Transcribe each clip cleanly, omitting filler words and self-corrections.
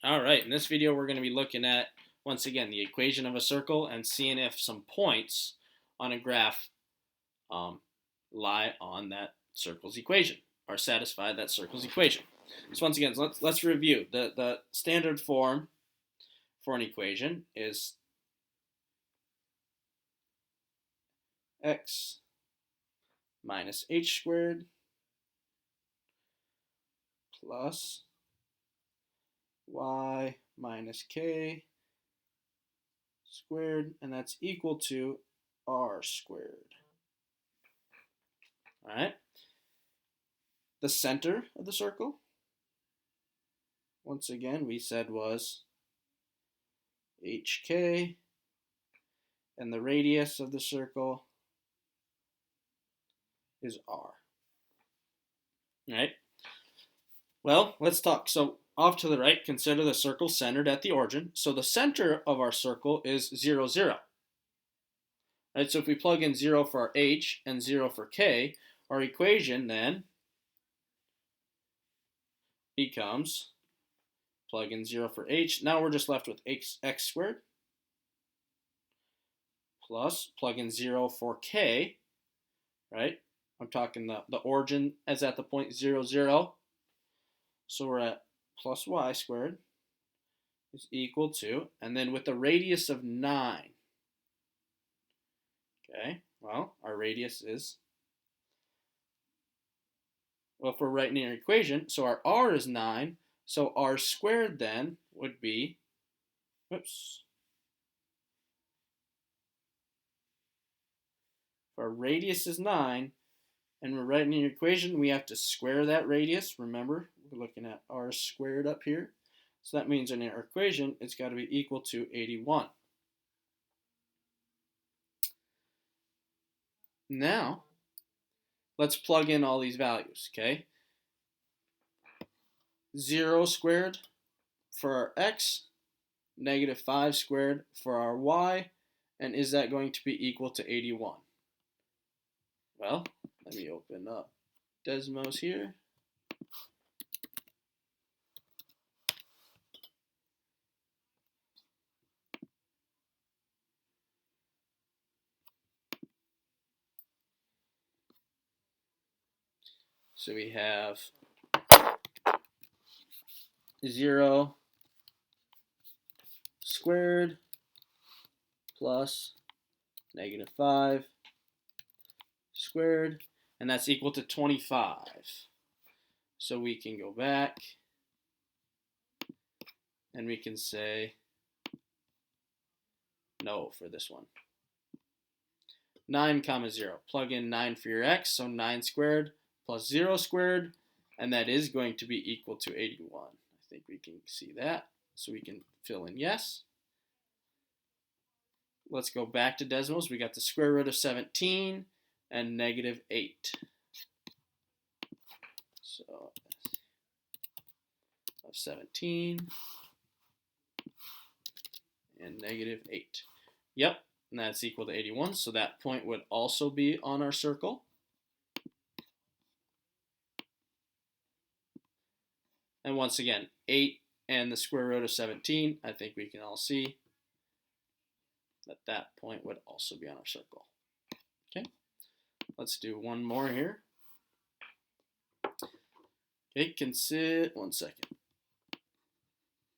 All right, in this video we're going to be looking at, once again, the equation of a circle and seeing if some points on a graph lie on that circle's equation or satisfy that circle's equation. So once again, let's review. The standard form for an equation is x minus h squared plus y minus k squared, and that's equal to r squared. All right. The center of the circle, once again, we said was hk, and the radius of the circle is r. All right. Well, let's talk. So off to the right, consider the circle centered at the origin. So the center of our circle is 0, 0. Right, so if we plug in 0 for h and 0 for k, our equation then becomes, plug in 0 for h, now we're just left with x squared, plus plug in 0 for k, right? I'm talking the origin is at the point 0, 0. So we're at plus y squared is equal to, and then with the radius of 9. Okay, well, our radius is, well, if we're writing our equation, so our r is 9, so r squared then would be, oops, if our radius is 9, and we're writing an equation, we have to square that radius. Remember, we're looking at r squared up here. So that means in our equation, it's got to be equal to 81. Now, let's plug in all these values, okay? 0 squared for our x, negative 5 squared for our y, and is that going to be equal to 81? Well, let me open up Desmos here. So we have 0 squared plus negative 5 squared, and that's equal to 25. So we can go back and we can say no for this one. 9 comma 0. Plug in 9 for your x, so 9 squared plus 0 squared, and that is going to be equal to 81. I think we can see that, so we can fill in yes. Let's go back to Desmos. We got the square root of 17 and negative 8. So of 17 and negative 8. Yep, and that's equal to 81, so that point would also be on our circle. And once again, 8 and the square root of 17, I think we can all see that that point would also be on our circle. Okay, let's do one more here. Okay, one second.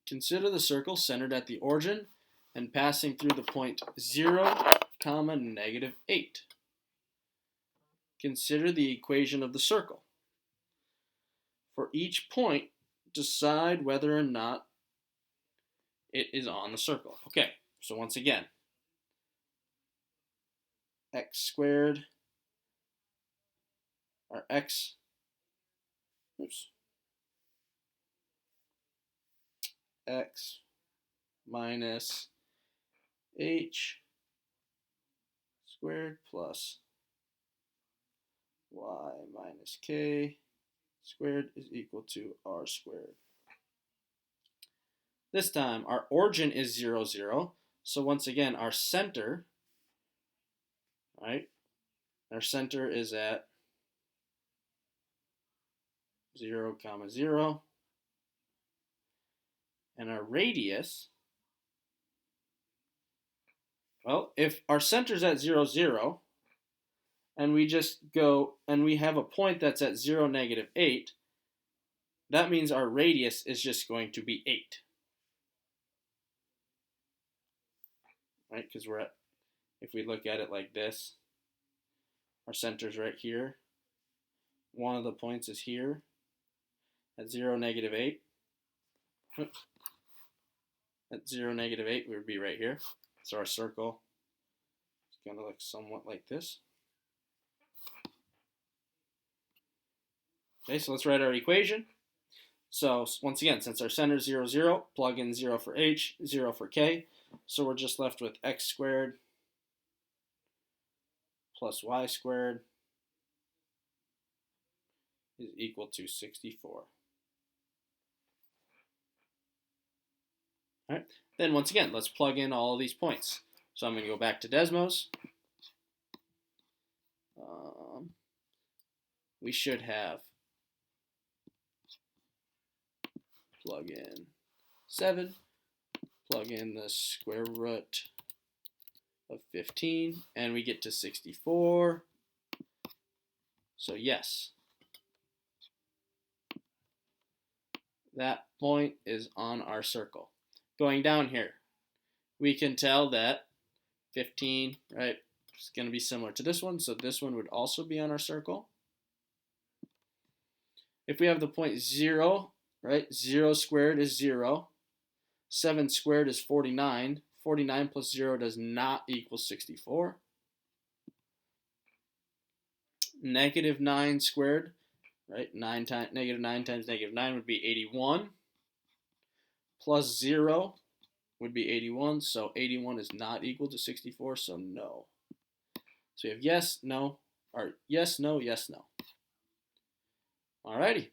Consider the circle centered at the origin and passing through the point 0, comma, negative 8. Consider the equation of the circle. For each point, decide whether or not it is on the circle. Okay, so once again, x squared, or x, oops, x minus h squared plus y minus k squared is equal to r squared. This time, our origin is 0, 0. So once again, our center, right? Our center is at 0, comma 0. And our radius, well, if our center's at 0, 0, and we just go and we have a point that's at 0, -8, that means our radius is just going to be 8. Right? Because we're at, if we look at it like this, our center's right here. One of the points is here at 0, -8. At 0, -8, we would be right here. So our circle is going to look somewhat like this. Okay, so let's write our equation. So once again, since our center is 0, 0, plug in 0 for h, 0 for k. So we're just left with x squared plus y squared is equal to 64. All right. Then once again, let's plug in all of these points. So I'm going to go back to Desmos. We should have plug in 7, plug in the square root of 15, and we get to 64. So yes, that point is on our circle. Going down here, we can tell that 15, right, is going to be similar to this one, so this one would also be on our circle. If we have the point 0, right, 0 squared is 0, 7 squared is 49, 49 plus 0 does not equal 64. -9 squared, right, -9 times -9 would be 81, plus 0 would be 81, so 81 is not equal to 64, so no. So we have yes, no, or yes, no, yes, no. Alrighty.